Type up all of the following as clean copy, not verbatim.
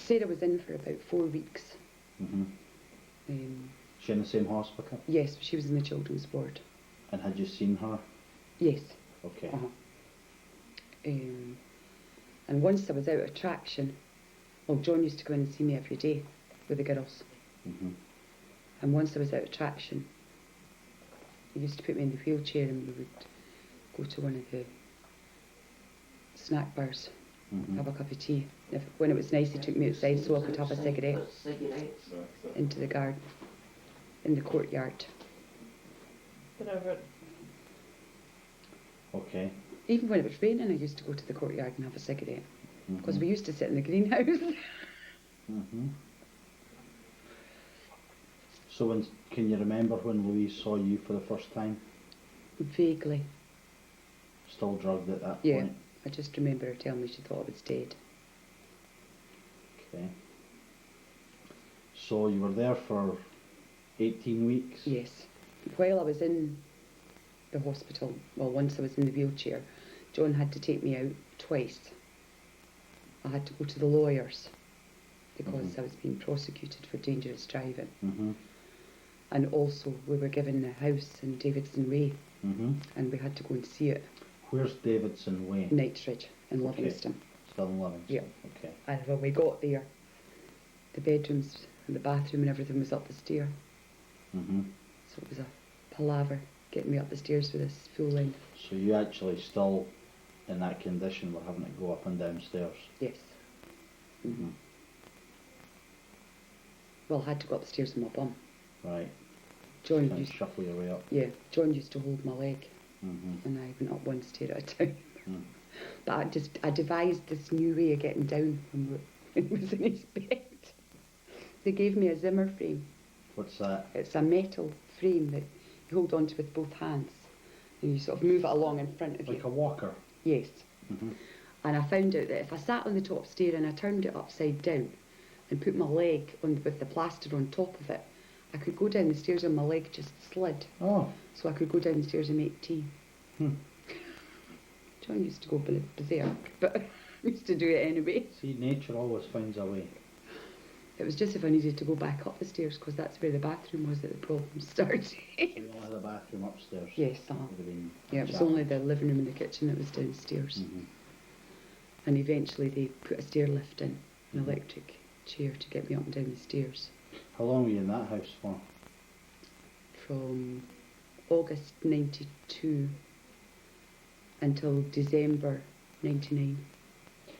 said I was in for about 4 weeks. Mm-hmm. She in the same hospital? Yes, she was in the children's ward. And had you seen her? Yes. Okay. And once I was out of traction, well, John used to come in and see me every day with the girls. Mm-hmm. And once I was out of traction, he used to put me in the wheelchair and we would go to one of the snack bars, have a cup of tea. When it was nice, he took me outside so I could have a cigarette into the garden, in the courtyard. Get over it. Okay. Even when it was raining, I used to go to the courtyard and have a cigarette, because we used to sit in the greenhouse. So can you remember when Louise saw you for the first time? Vaguely. Still drugged at that Yeah, point? I just remember her telling me she thought I was dead. Okay. So you were there for 18 weeks? Yes. While I was in the hospital, well, once I was in the wheelchair, John had to take me out twice. I had to go to the lawyers because I was being prosecuted for dangerous driving. And also we were given a house in Davidson Way, and we had to go and see it. Where's Davidson Way? Knightsbridge in Livingston. Still in Livingston? Yeah. Okay. And when we got there, the bedrooms and the bathroom and everything was up the stair. So it was a palaver getting me up the stairs with this full length. So you actually still, in that condition, were having to go up and down stairs? Yes. Well, I had to go up the stairs with my bum. Right. John Kind used of shuffle your way up. Yeah, John used to hold my leg, Mm-hmm. and I went up one stair at a time. Mm. But I devised this new way of getting down when he was in his bed. They gave me a Zimmer frame. What's that? It's a metal frame that you hold onto with both hands, and you sort of move it along in front of you. Like a walker? Yes. Mm-hmm. And I found out that if I sat on the top stair and I turned it upside down and put my leg on with the plaster on top of it, I could go down the stairs and my leg just slid. Oh. So I could go down the stairs and make tea. John used to go berserk, but I used to do it anyway. See, nature always finds a way. It was just if I needed to go back up the stairs, because that's where the bathroom was that the problem started. You only had a bathroom upstairs? Yes, Would have been yeah, it was only the living room and the kitchen that was downstairs. And eventually they put a stair lift in, an electric chair to get me up and down the stairs. How long were you in that house for? From August 92 until December 99.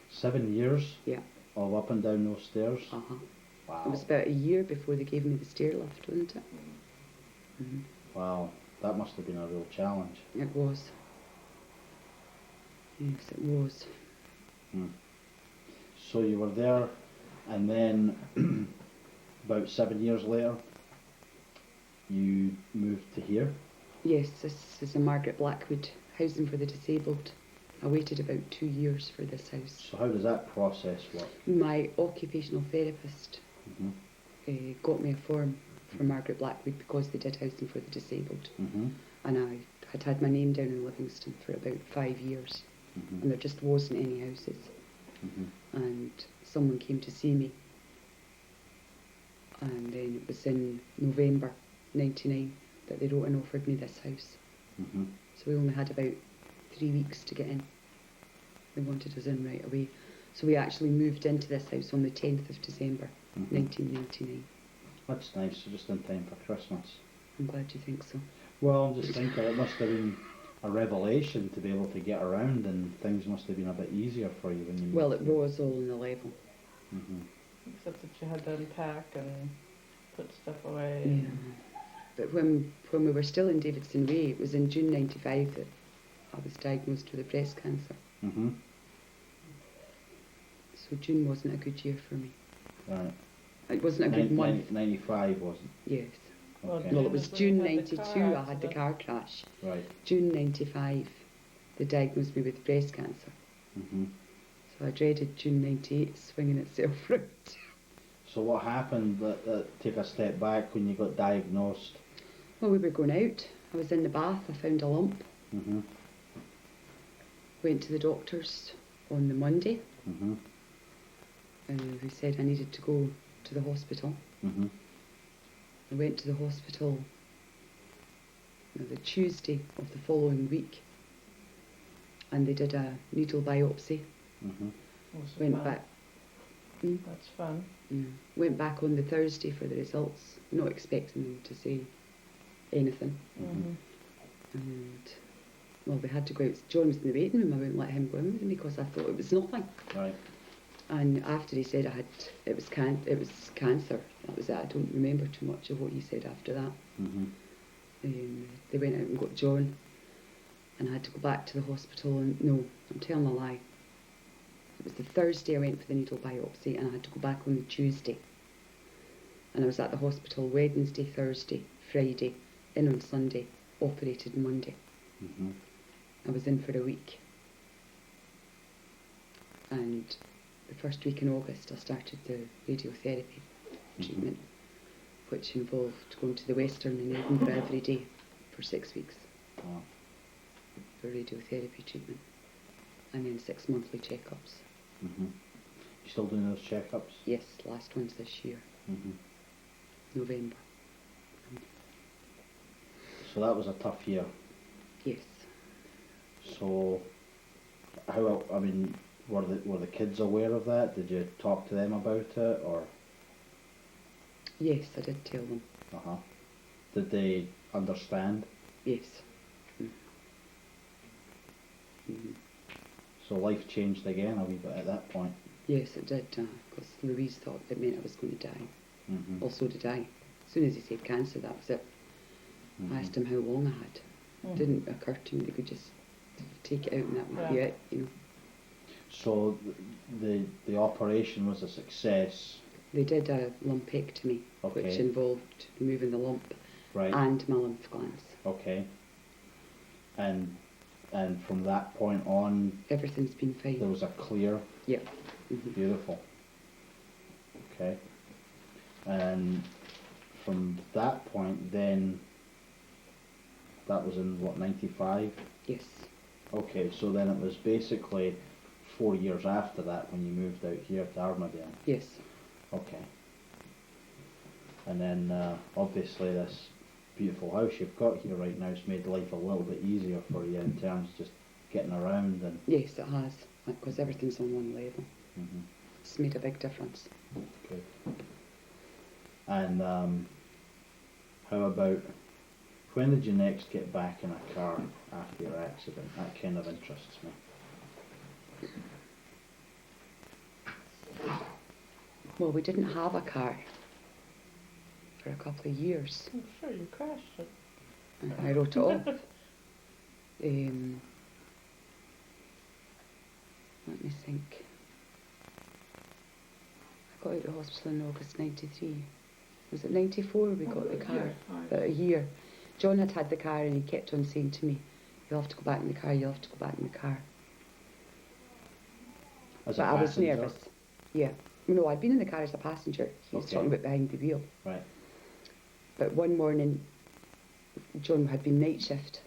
7 years? Yeah. Of up and down those stairs? Wow. It was about a year before they gave me the stair lift, wasn't it? Wow, that must have been a real challenge. It was. Yes, it was. So you were there, and then about 7 years later, you moved to here? Yes, this is a Margaret Blackwood housing for the disabled. I waited about 2 years for this house. So how does that process work? My occupational therapist got me a form for Margaret Blackwood because they did housing for the disabled. And I had had my name down in Livingston for about 5 years. And there just wasn't any houses. And someone came to see me. And then it was in November 99 that they wrote and offered me this house. So we only had about 3 weeks to get in. They wanted us in right away. So we actually moved into this house on the 10th of December 1999. That's nice, so just in time for Christmas. I'm glad you think so. Well, I'm just thinking it must have been a revelation to be able to get around, and things must have been a bit easier for you when you moved. Well, it was all on the level. Except that you had to unpack and put stuff away. Yeah. But when we were still in Davidson Way, it was in June 95 that I was diagnosed with a breast cancer. So June wasn't a good year for me. Right. It wasn't a good month. 95 wasn't? Yes. Okay. Well, it was June 92 I had the accident. car crash. Right. June 95 they diagnosed me with breast cancer. So I dreaded June 98 swinging itself round. So what happened, take a step back, when you got diagnosed? Well, we were going out. I was in the bath. I found a lump. Went to the doctors on the Monday. who said I needed to go to the hospital. Mhm. I went to the hospital the Tuesday of the following week, and they did a needle biopsy. Mhm. Was Went fun. back. That's fun. Yeah, went back on the Thursday for the results, not expecting them to say anything. Mhm. And well, we had to go out. John was in the waiting room. I wouldn't let him go in with me because I thought it was nothing. Right. And after he said it was cancer. That was it. I don't remember too much of what he said after that. Mhm. They went out and got John, and I had to go back to the hospital. And no, I'm telling a lie. It was the Thursday I went for the needle biopsy, and I had to go back on the Tuesday. And I was at the hospital Wednesday, Thursday, Friday, in on Sunday, operated Monday. Mhm. I was in for a week. And the first week in August I started the radiotherapy treatment, which involved going to the Western in Edinburgh every day for 6 weeks Wow. for radiotherapy treatment, and then 6 monthly checkups. Mhm. You still doing those checkups? Yes, last one's this year, Mhm. November. So that was a tough year. Yes. So, I mean, were the kids aware of that? Did you talk to them about it, or? Yes, I did tell them. Uh-huh. Did they understand? Yes. Mm-hmm. So life changed again a wee bit at that point. Yes, it did, because Louise thought it meant I was going to die. Mhm. Well, so did I. As soon as he said cancer, that was it. Mhm. I asked him how long I had. It didn't occur to me they could just take it out and that would be Yeah. it, you know. So the operation was a success, They did a lumpectomy, which Okay. involved removing the lump right? and my lymph glands. Okay. And from that point on, Everything's been there fine. was a clear, Yeah. Hmm. beautiful. Okay. And from that point, then that was in what, 95? Yes. Okay, so then it was basically 4 years after that when you moved out here to Armadale. Yes. Okay. And then obviously this beautiful house you've got here right now has made life a little bit easier for you in terms of just getting around and. Yes, it has. Because everything's on one level. Mhm. It's made a big difference. Good. And how about, when did you next get back in a car after your accident? That kind of interests me. Well, we didn't have a car for a couple of years. I'm sure you crashed it. And I wrote it off. Let me think. I got out of hospital in August 93. Was it 94 we got the car? About a year. John had had the car and he kept on saying to me, "You'll have to go back in the car, you'll have to go back in the car." As But a I was passenger? nervous. Yeah. No, I'd been in the car as a passenger. He was Okay. talking about behind the wheel. Right. But one morning, John had been night shift.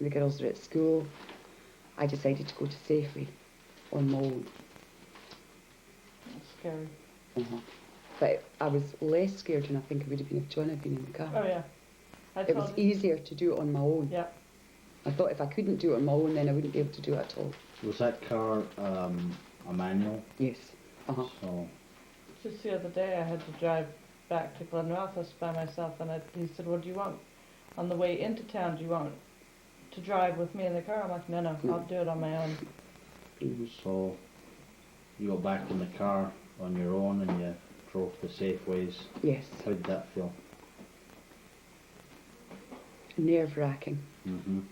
The girls were at school. I decided to go to Safeway on my own. That's scary. But I was less scared than I think I would have been if John had been in the car. Oh yeah. I It was told you. easier to do it on my own. Yeah. I thought if I couldn't do it on my own, then I wouldn't be able to do it at all. Was that car a manual? Yes. So, Just the other day I had to drive back to Glenrothes by myself, and he said, "Well, do you want, on the way into town, do you want to drive with me in the car?" I'm like, no, I'll do it on my own. so you got back in the car on your own and you drove to Safeways. Yes. How did that feel? Nerve-wracking. Mhm.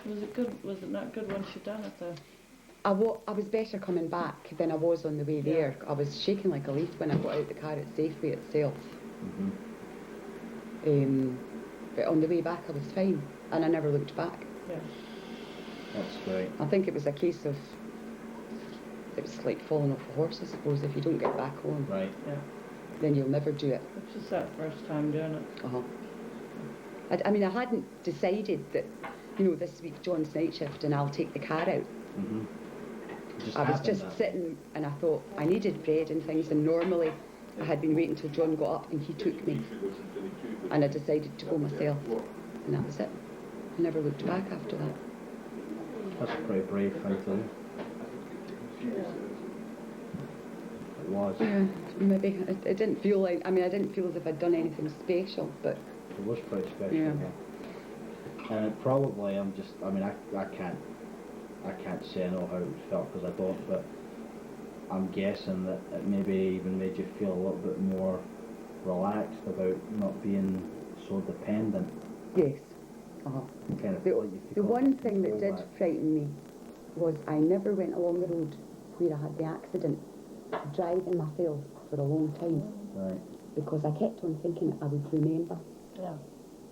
Was it good? Was it not good once you'd done it though? I was better coming back than I was on the way there. I was shaking like a leaf when I got out the car at Safeway itself. Mhm. But on the way back I was fine, and I never looked back. Yeah. That's great. I think it was a case of, it was like falling off a horse, I suppose. If you don't get back home, Right. Yeah. then you'll never do it. It's just that first time doing it. I mean, I hadn't decided that, this week John's night shift and I'll take the car out. Mhm. just I was happened just that way. sitting and I thought I needed bread and things, and normally I had been waiting till John got up and he took me, and I decided to go myself, and that was it. I never looked back after that. That's a pretty brave thing to do. It was. Yeah, maybe it didn't feel like, I didn't feel as if I'd done anything special, but It was pretty special. Yeah. Yeah. And it probably, I can't say I know how it felt because I don't, but I'm guessing that it maybe even made you feel a little bit more relaxed about not being so dependent. yes. Uh-huh. Kind of The, feel like you the could one thing that control did frighten me was I never went along the road where I had the accident, driving myself for a long time, Right. because I kept on thinking I would remember Yeah.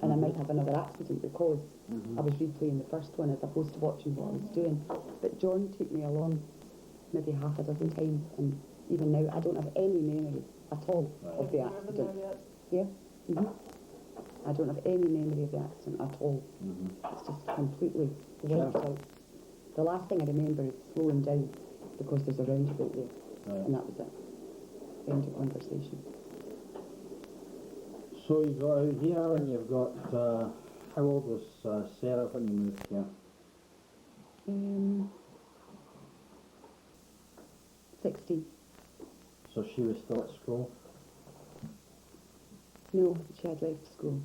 and I might have another accident because Mm-hmm. I was replaying the first one as opposed to watching what I was doing. But John took me along maybe half a dozen times, and even now I don't have any memory at all of the accident. Yeah. hmm I don't have any memory of the accident at all. Mm-hmm. It's just completely wiped out. The last thing I remember is slowing down because there's a roundabout there, Right. and that was it. End of conversation. So you got out here and you've got, how old was Sarah when you moved here? 60. So she was still at school? No, she had left school.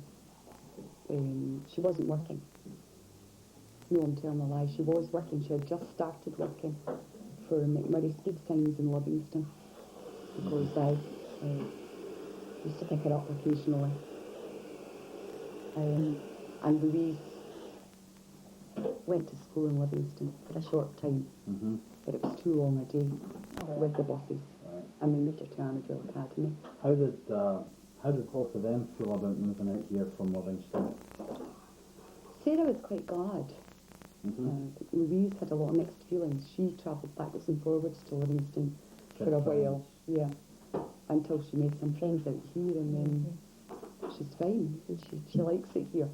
She wasn't working. No, I'm telling a lie. She was working. She had just started working for McMurray Speed Signs in Livingston, because I used to pick her up occasionally. And Louise went to school in Livingston for a short time, Mm-hmm. but it was too long a day with the buses, Right. and we moved her to Armadale Academy. How did both of them feel about moving out here from Livingston? Sarah was quite glad. Mm-hmm. Louise had a lot of mixed feelings. She travelled backwards and forwards to Livingston for a while, yeah, until she made some friends out here, and then she's fine. She likes it here.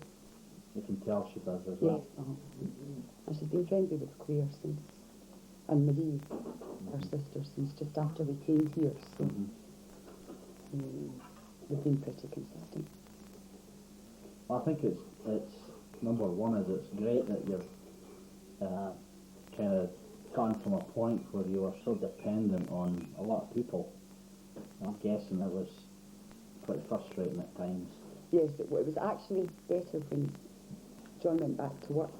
You can tell she does as Yes, well. and she's been friendly with Claire since, and Marie, her sister, since just after we came here. So Mhm. they've been pretty consistent. Well, I think it's number one is it's great that you've kind of gone from a point where you were so dependent on a lot of people. I'm guessing it was quite frustrating at times. Yes, it was actually better when John went back to work.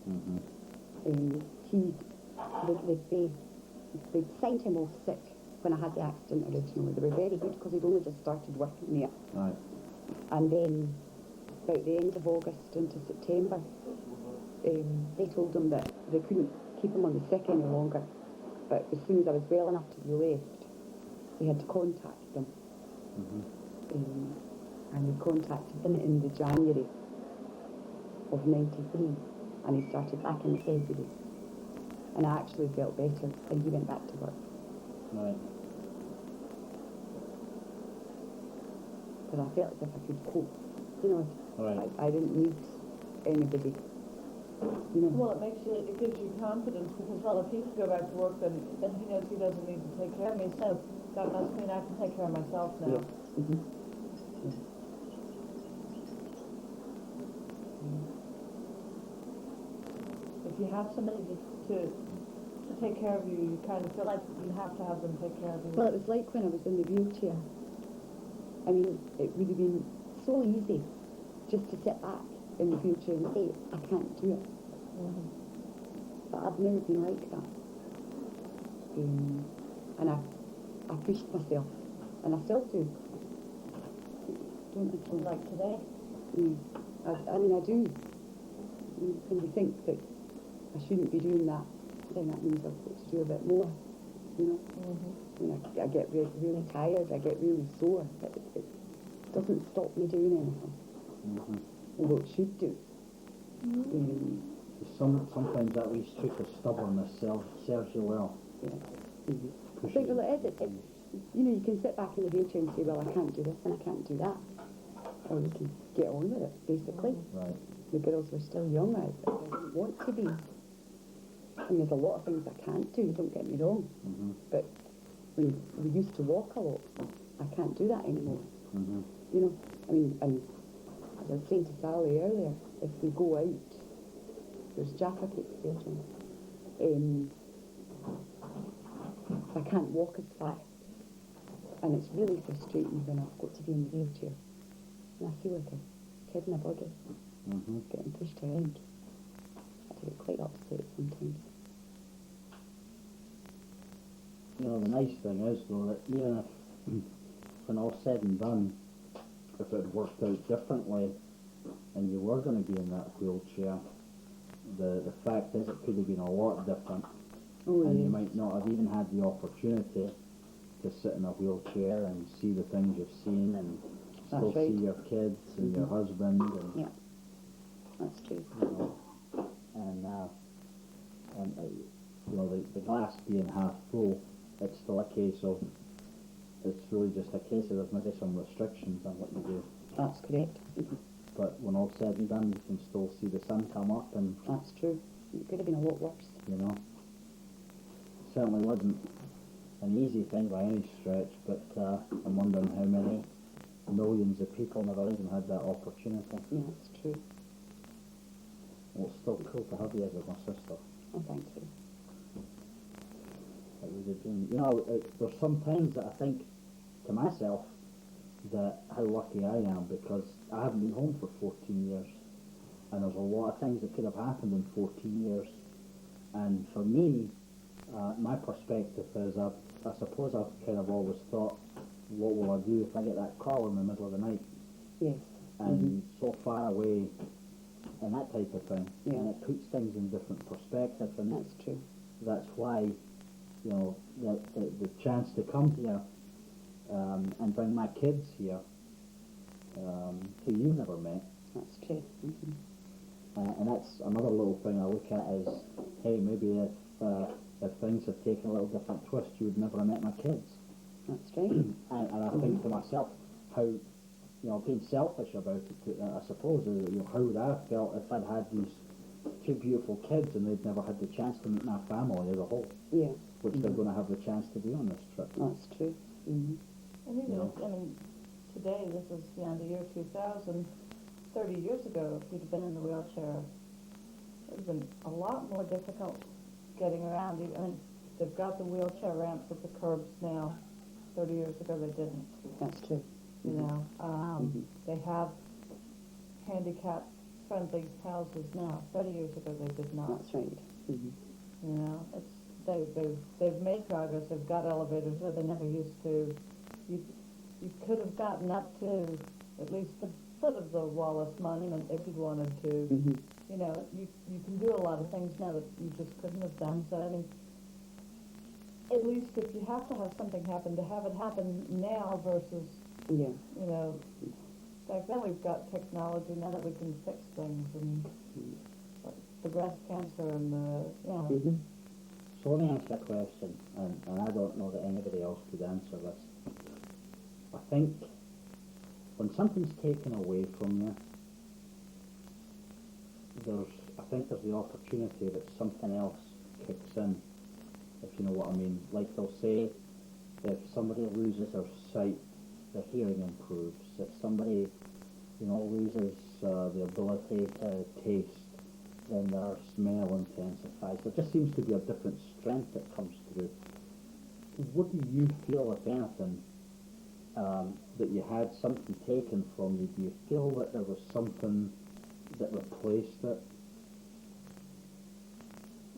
Mm-hmm. They signed him off sick when I had the accident originally. They were very good because he'd only just started working there. Right. And then, about the end of August into September, they told him that they couldn't keep him on the sick any longer. But as soon as I was well enough to be left, they had to contact them. Mm-hmm. And we contacted them in the January of '93, and he started back in February. And I actually felt better when he went back to work. Right. Because I felt as if I could cope. You know, Right. I didn't need anybody. You know. Well, it gives you confidence because, well, if he could go back to work, then he knows he doesn't need to take care of me. So that must mean I can take care of myself now. Yes. Mm-hmm. If you have somebody to take care of you, you kind of feel like you have to have them take care of you. Well, it was like when I was in the wheelchair. I mean, it would have been so easy just to sit back in the wheelchair and say, I can't do it. But I've never been like that. And I pushed myself, and I still do. Don't I? John? Like today. I mean, I do. When you think that I shouldn't be doing that, then that means I've got to do a bit more, you know. Mm-hmm. I get really tired, I get really sore, but it doesn't stop me doing anything, Mm-hmm. although it should do. Sometimes that wee streak of stubbornness serves you well. Yeah. I think, well, it is. You know, you can sit back in the wheelchair and say, well, I can't do this and I can't do that. Or you can get on with it, basically. Right. The girls were still young, I didn't want to be And there's a lot of things I can't do, don't get me wrong. Mhm. But we used to walk a lot. I can't do that anymore. Mhm. You know, I mean, and as I was saying to Sally earlier, if we go out, there's Jaffa cakes there, John. I can't walk as fast. And it's really frustrating when I've got to be in the wheelchair. And I feel like a kid in a buggy Mhm. getting pushed around. I do get quite upset sometimes. You know, the nice thing is, though, that even if, when all's said and done, if it had worked out differently and you were going to be in that wheelchair, the fact is it could have been a lot different, Oh, and you yes. might not have even had the opportunity to sit in a wheelchair and see the things you've seen and That's still right. see your kids and your Mhm. husband and, Yeah, that's true. you know, and you know, the glass being half full, it's still a case of, it's really just a case of there's maybe some restrictions on what you do. That's correct. Mhm. But when all's said and done, you can still see the sun come up, and, That's true. It could have been a lot worse. you know, certainly wasn't an easy thing by any stretch, but I'm wondering how many millions of people never even had that opportunity. Yeah, that's true. Well, it's still cool to have you as my sister. Oh, thank you. It was a dream. You know, there's some times that I think to myself that how lucky I am, because I haven't been home for 14 years, and there's a lot of things that could have happened in 14 years. And for me, my perspective is, I suppose I've kind of always thought, what will I do if I get that call in the middle of the night? Yes. And so far away, and that type of thing. Yeah. And it puts things in different perspective, and That's true. that's why, you know, the chance to come here and bring my kids here, who you never met, That's true. Mhm. and that's another little thing I look at is, hey, maybe if things had taken a little different twist, you would never have met my kids. That's right. And I think to myself, how, you know, being selfish about it, I suppose, is, you know, how would I have felt if I'd had these two beautiful kids and they'd never had the chance to meet my family as a whole, Yeah, which they're going to have the chance to do on this trip. that's true. Mm-hmm. And even, No. I mean, today, this is, you know, the year 2000, 30 years ago, if you'd have been in the wheelchair, it would have been a lot more difficult getting around. I mean, they've got the wheelchair ramps at the curbs now. 30 years ago, they didn't, That's true. you know. Mhm. They have handicap-friendly houses now. 30 years ago, they did not. That's right. Mm-hmm. You know, they've made progress. They've got elevators that they never used to. You could have gotten up to at least the foot of the Wallace Monument if you wanted to. Mm-hmm. You know, you can do a lot of things now that you just couldn't have done. So I mean, at least if you have to have something happen, to have it happen now versus, Yeah. you know, back then we've got technology now that we can fix things, and like the breast cancer and the, you know. Mm-hmm. So let me ask you a question, and I don't know that anybody else could answer this. I think when something's taken away from you, I think there's the opportunity that something else kicks in, if you know what I mean. Like they'll say, if somebody loses their sight, their hearing improves. If somebody, you know, loses the ability to taste, then their smell intensifies. There just seems to be a different strength that comes through. What do you feel, if anything, that you had something taken from you? Do you feel that there was something that replaced it?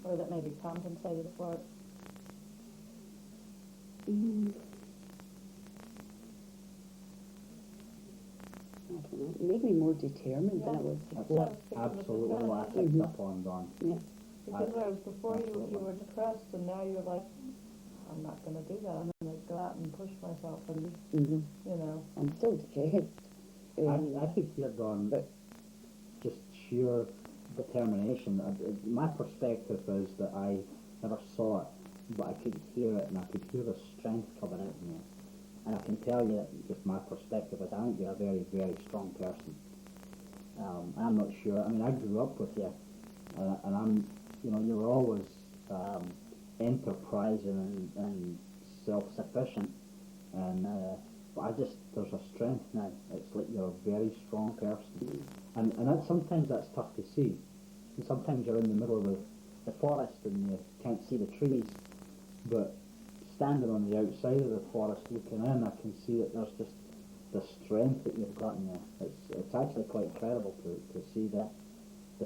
Or that maybe compensated for it. Mm. I don't know. It made me more determined than it was That's before. absolutely what I picked up on, Don. Yeah. Because whereas before you Absolutely. were depressed, and now you're like, I'm not going to do that. I'm going to go out and push myself, and Mm-hmm. you know. I'm still depressed. I could hear, Don, But just sheer determination. My perspective is that I never saw it, but I could hear it, and I could hear the strength coming out in you. And I can tell you, just my perspective is, I think you're a very, very strong person. I'm not sure. I mean, I grew up with you, and I'm, you know, you were always enterprising and self-sufficient, and but there's a strength now. It's like you're a very strong person, and sometimes that's tough to see. And sometimes you're in the middle of the forest and you can't see the trees, but standing on the outside of the forest looking in, I can see that there's just the strength that you've got in there. It's actually quite incredible to see the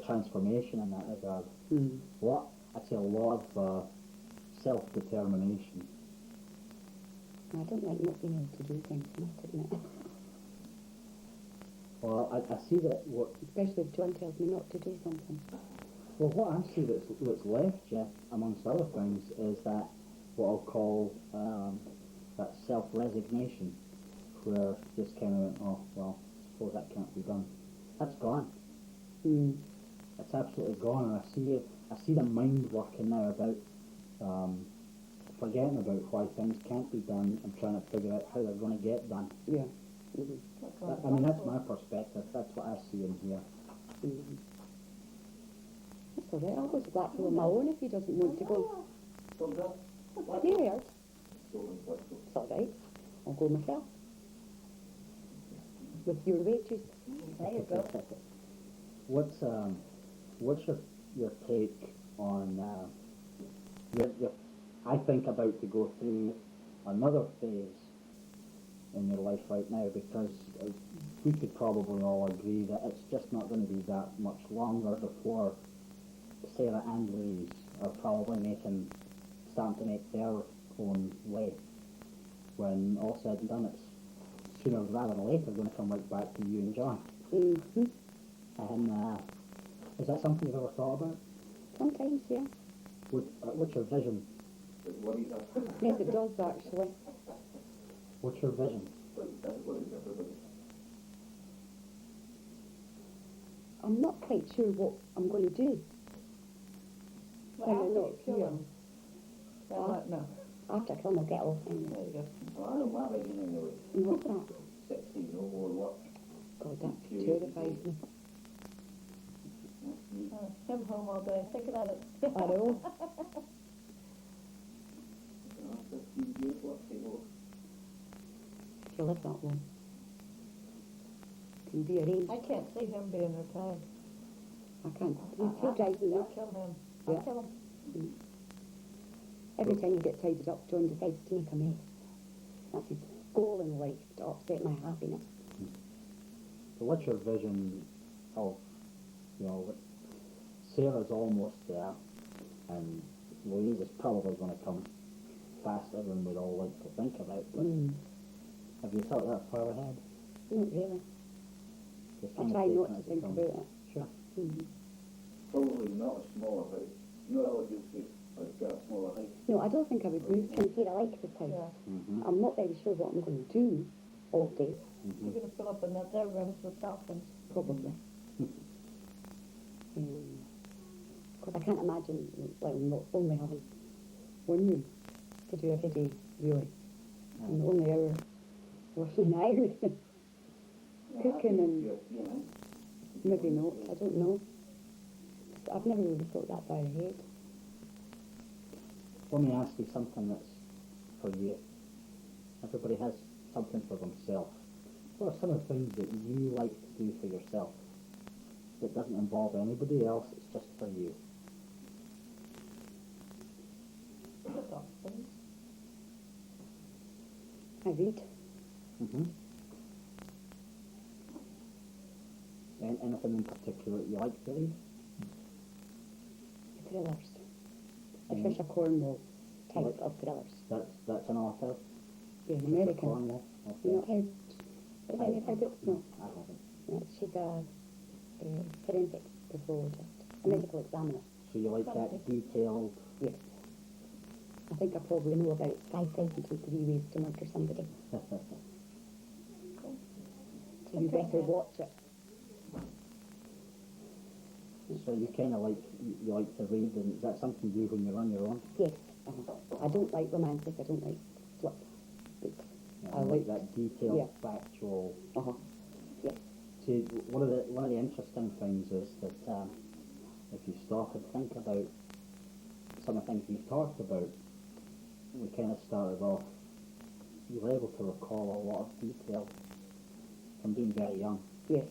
transformation in that regard. Mm. I'd say a lot of self-determination. I don't like not being able to do things, I must admit. Well, I see that Especially if John tells me not to do something. well, what I see that's left, Jeff, amongst other things, is that what I'll call that self-resignation, where just kind of went, oh, well, I suppose that can't be done. That's gone. Mm. It's absolutely gone, and I see the mind working now about forgetting about why things can't be done and trying to figure out how they're going to get done. Yeah. Mm-hmm. I mean, that's my perspective. That's what I see in here. Mm-hmm. That's all right. I'll go to Blackpool on my own if he doesn't want to go. You heard? It's all right. I'll go myself. With your wages. There you go. What's your take on I think about to go through another phase in your life right now, because we could probably all agree that it's just not going to be that much longer before Sarah and Louise are probably starting to make their own way. When all said and done, it's sooner rather than later going to come right back to you and John. Mm-hmm. And is that something you've ever thought about? Sometimes, yeah. What's your vision? Yes, it does actually. What's your vision? I'm not quite sure what I'm going to do. Well, I'm after not you kill here. him. Well, Huh? no. After I kill him, I'll get off anyway. There you go. And what's that? God, that terrifies me. Him home all day, think about it. I know. If you live that long. Can be arranged. I can't see him being retired. I can't. He'll drive me I'll nuts. kill him. Yeah. I'll kill him. Every time he gets tidied up, John decides to make a mess. That's his goal in life, to upset my happiness. So what's your vision of, Sarah's almost there, and Louise is probably going to come faster than we'd all like to think about, but have you thought that far ahead? Not really. Just I kind of try taking not to as it think comes. about it. Sure. Probably not a smaller house. Not eligible to get a smaller house. No, I don't think I would move from here. I like this house. Yeah. Mm-hmm. I'm not very sure what I'm going to do all day, Mm-hmm. You're going to fill up their rooms with dolphins. probably. Because I can't imagine, like, not only having one room to do every day, really. And only our washing and ironing. Cooking and maybe not, I don't know. I've never really thought that far ahead. Let me ask you something that's for you. Everybody has something for themselves. What are some of the things that you like to do for yourself that doesn't involve anybody else, it's just for you? The dolphins. I read. Mm-hmm. Anything in particular that you like to read? Thrillers. Mm. Patricia Cornwall type What? of thrillers. That's an author? Yeah, an American. Cornwall? Okay. You not heard of any of her books? No. I haven't. No, she's a forensic pathologist, a medical examiner. So you like that detailed? Yes. I think I probably know about 5,003 ways to murder somebody. So you better watch it. So you kind of like, you like to read, and is that something you do when you're on your own? Yes. I don't like romantic, I don't like flip books. Yeah, I you like- that detailed, yeah. factual. Yes. See, one of the interesting things is that if you stop and think about some of the things you've talked about, we kind of started off, you were able to recall a lot of detail from being very young, Yes.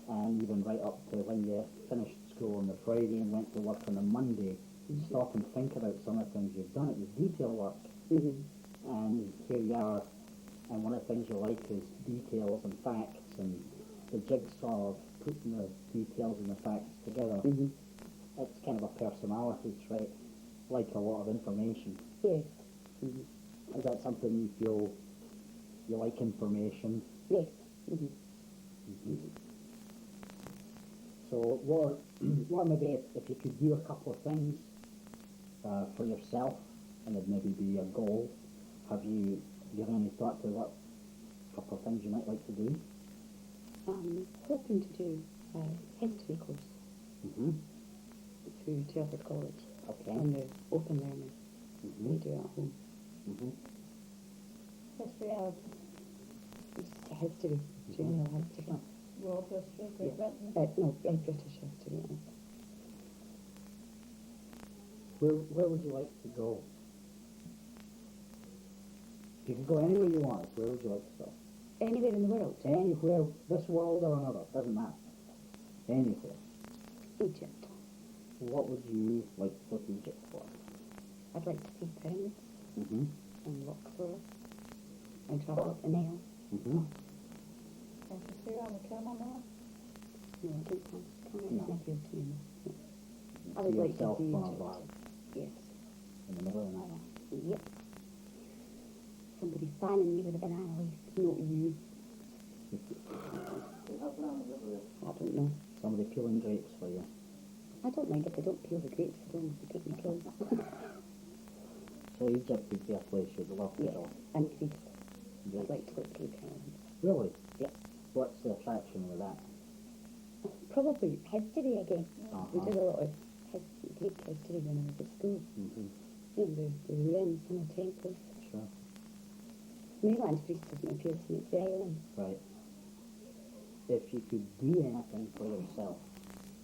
and even right up to when you finished school on the Friday and went to work on the Monday. Stop and think about some of the things you've done. It was detail work, and here you are, and one of the things you like is details and facts, and the jigsaw of putting the details and the facts together. It's kind of a personality trait, like a lot of information. Yes. Is that something you feel you like information? Yes. So what maybe if you could do a couple of things for yourself, and it'd maybe be a goal, have you given any thought to what couple of things you might like to do? I'm hoping to do a history course through Telford College Okay. on the open learning they do at home. History of It's just a history, general history. world history, Great Britain. No, British history. Where would you like to go? If you could go anywhere you want, where would you like to go? Anywhere in the world. Anywhere, this world or another, doesn't matter. Anywhere. Egypt. What would you like to go to Egypt for? I'd like to see pyramids Mm-hmm. and Luxor and travel up the Nile. Mm-hmm. And to see on the camel now. No, I don't want to come in. No. Not appeal to me. No. I See would like to yourself see on a Egypt. vine Yes. in the middle of the night. Yep. Somebody fanning me with a banana leaf, not you. They have bananas everywhere. I don't know. Somebody peeling grapes for you. I don't mind if they don't peel the grapes, as long as they take my kills. So Egypt would be a place you'd love to Yeah. go. And Greece. I'd Greece. like to go to Greek islands. Really? Yeah. What's the attraction with that? Probably history again. We Uh-huh. did a lot of Greek history when I was at school. Mm-hmm. You know, the ruins and the temples. Sure. Mainland Greece doesn't appeal to me, it's the islands. Right. If you could do anything for yourself,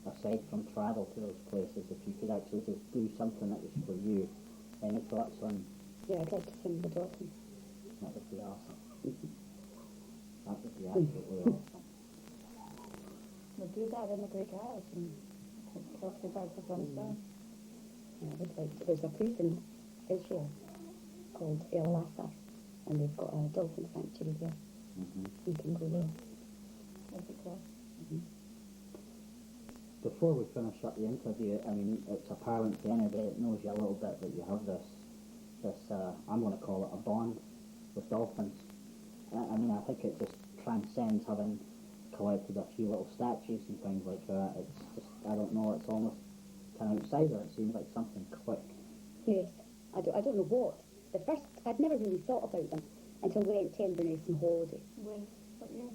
aside from travel to those places, if you could actually just do something that was for you, any thoughts on Yeah, I'd like to swim the dolphins. that would be awesome. That would be absolutely awesome. We'll do that in the Greek Isles and kill 2 birds with one stone. Yeah, I would like to. There's a place in Israel called El Lassa, and they've got a dolphin sanctuary there. Mm-hmm. You can go there. That'd be cool. Before we finish up the interview, I mean, it's apparent to anybody that knows you a little bit that you have this I'm going to call it a bond with dolphins. I mean, I think it just transcends having collected a few little statues and things like that. It's just, I don't know, it's almost kind of outsider. It seems like something clicked. Yes, I don't know what. The first, I'd never really thought about them until we went to Inverness on holiday. When? What year?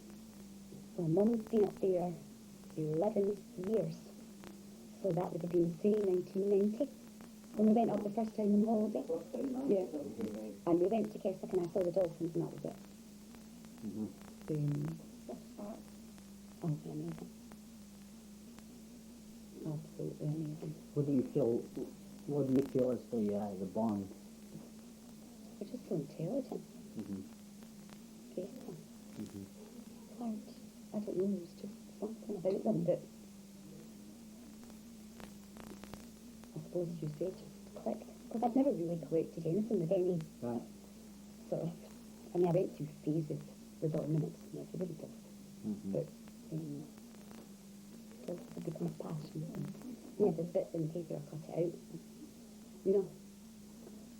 Well, Mum's been up there 11 years. So that would have been, say, 1990. When we went up the first time on holiday. First time, Yeah. And we went to Keswick and I saw the dolphins and that was it. Mm-hmm. That's smart. Oh, amazing. Absolutely amazing. What do you feel is the bond? They're just so intelligent. Mm-hmm. Graceful. Mm-hmm. Hard. I don't know, there's just something about them that I suppose, as you say, just clicked. Because I've never really collected anything with any Right. sort of, I mean, I went through phases with ornaments and everybody does, Mm-hmm. but it becomes passion. And, yeah, there's bits in the paper, I cut it out. You know,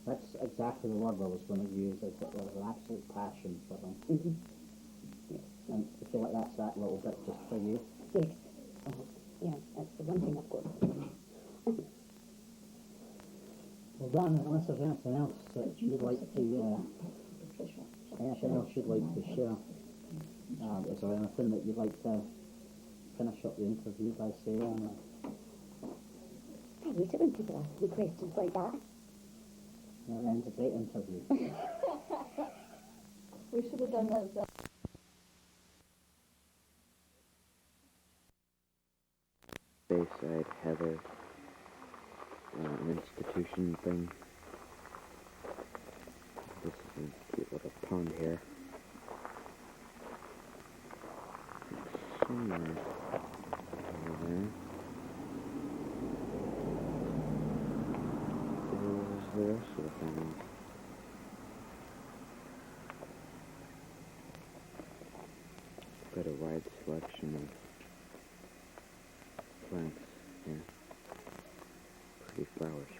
That's exactly the word I was going to use, is that there's an absolute passion for them. And I feel like that's that little bit just for you. yes. Yeah, that's the one thing I've got. Well, Dan, unless there's anything else that you'd like to, anything else you'd like to share, is there anything that you'd like to finish up the interview by saying? I hate it when people ask me questions like that. That ends a great interview. We should have done that. Bayside Heather an institution thing. This is a cute little pond here. Somewhere over there. There's the rest of the pond. Got a wide selection of plants here. Pretty flowers.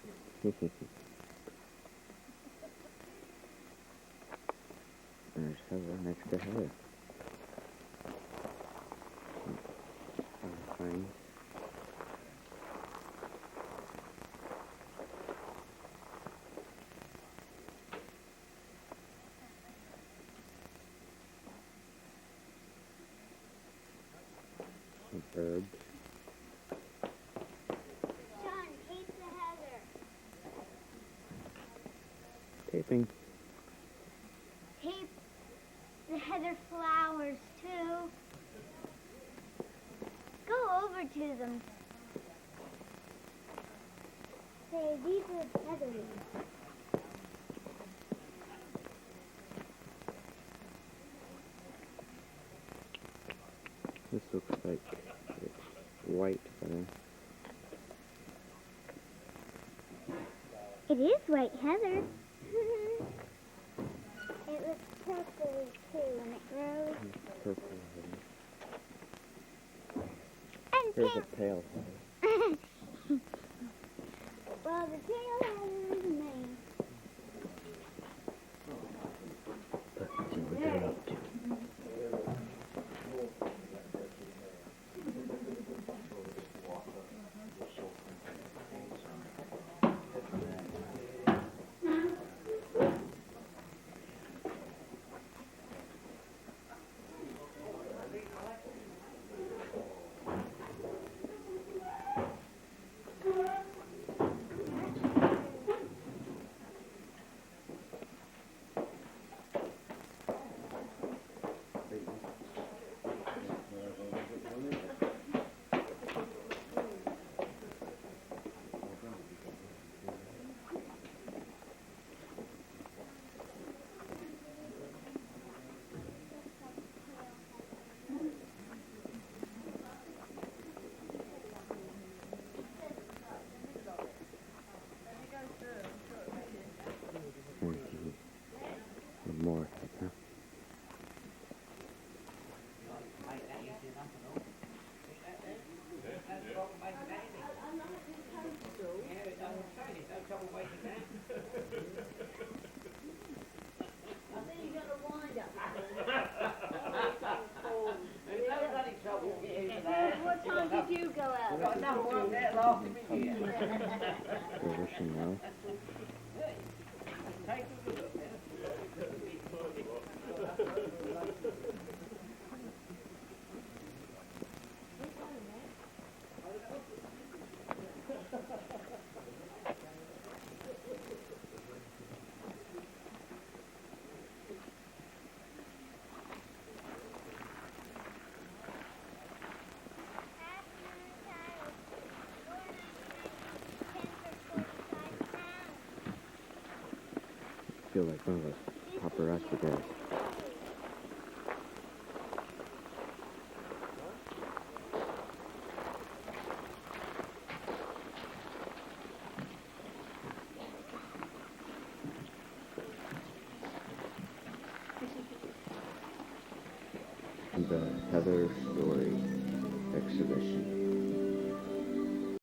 There's Heather next to Heather. Fine. Some birds. John, tape the heather. Taping. Tape the heather flowers, too. Go over to them. Say, these are the heather leaves. This looks like it's white feather. It is white heather. It looks purple, too, when it grows. Purple heather. And Here's pink. a pale heather. Well, the tail heather is mine. Let's see what they're up to. And more. Huh? What time did you go out? They're wishing well. I feel like one of those paparazzi guys. The Heather Story Exhibition.